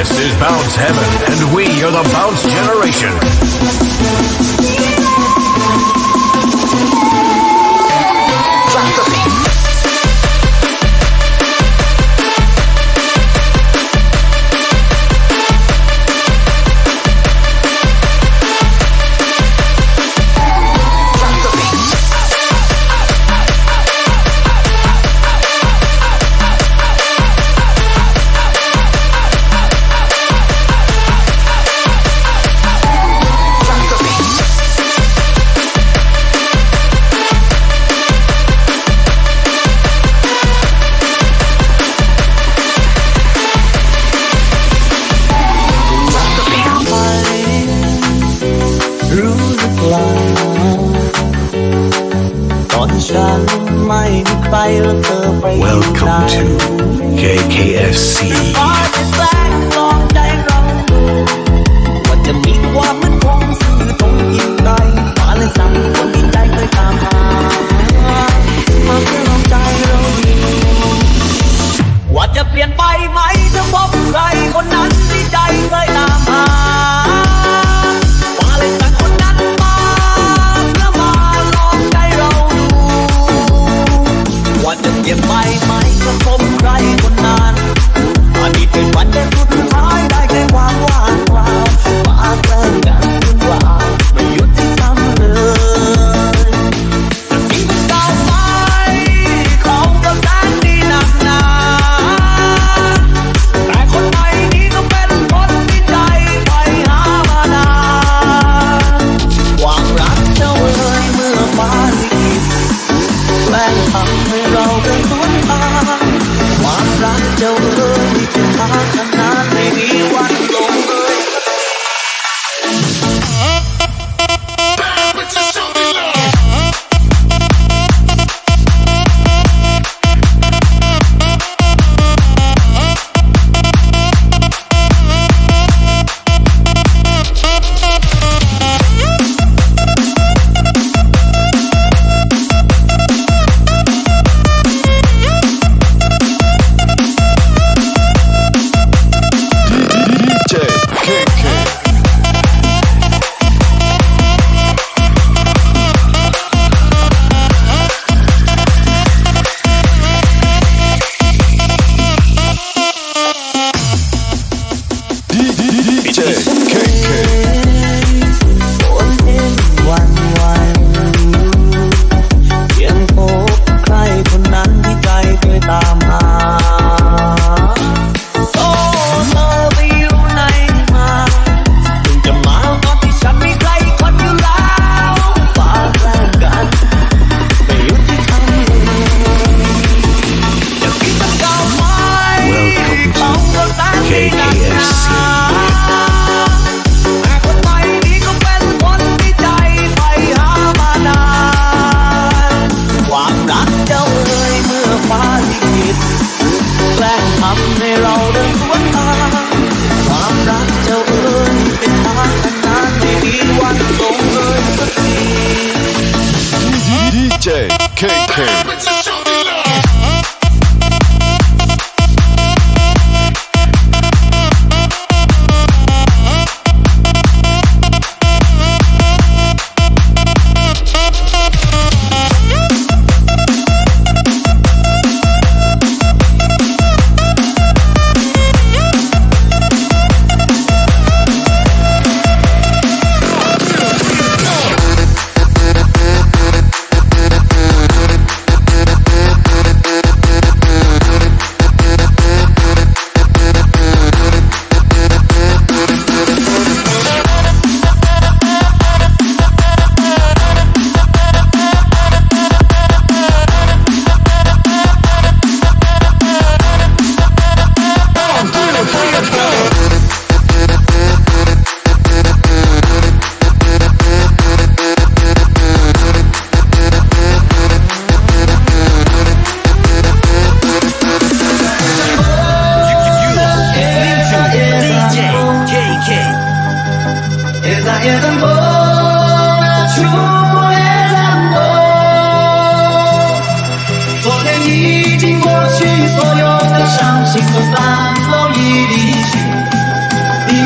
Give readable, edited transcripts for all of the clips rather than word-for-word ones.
This is Bounce Heaven, and we are the Bounce Generation. Drop the beat. Welcome to KKFC. จะมีความมั่นคงซื่อตรงยิ่งใดฟ้าและสั่งคนที่ใจเคยตามหามาเพื่อลองใจเราดีว่าจะเปลี่ยนไปไหมถ้าพบใครคนนั้นที่ใจเคยตามหาฟ้าและสั่งคนนั้นมาเพื่อมาลองใจเราดูว่าจะเปลี่ยนไปไหมถ้าพบใครคนนั้นอดีตเป็นวันแต่สุดท้ายได้แค่ความว่างเปล่ามาเกินกันจนว่าไม่หยุดที่ทำเลยจะทิ้งกันเก่าไปเขาก็แสนดีหนักหนาแต่คนใหม่นี้ก็เป็นคนที่ใจไปหามานานความรักเจ้าเอ๋ยเมื่อฟ้าลิขิตแกล้งทำให้เราเป็นสวนทางความรักเจ้าเอ๋ยที่จะมาขนาดไม่มีวันลงเลย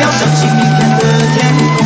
ยวจากชีวิตแค่เธอแค่คน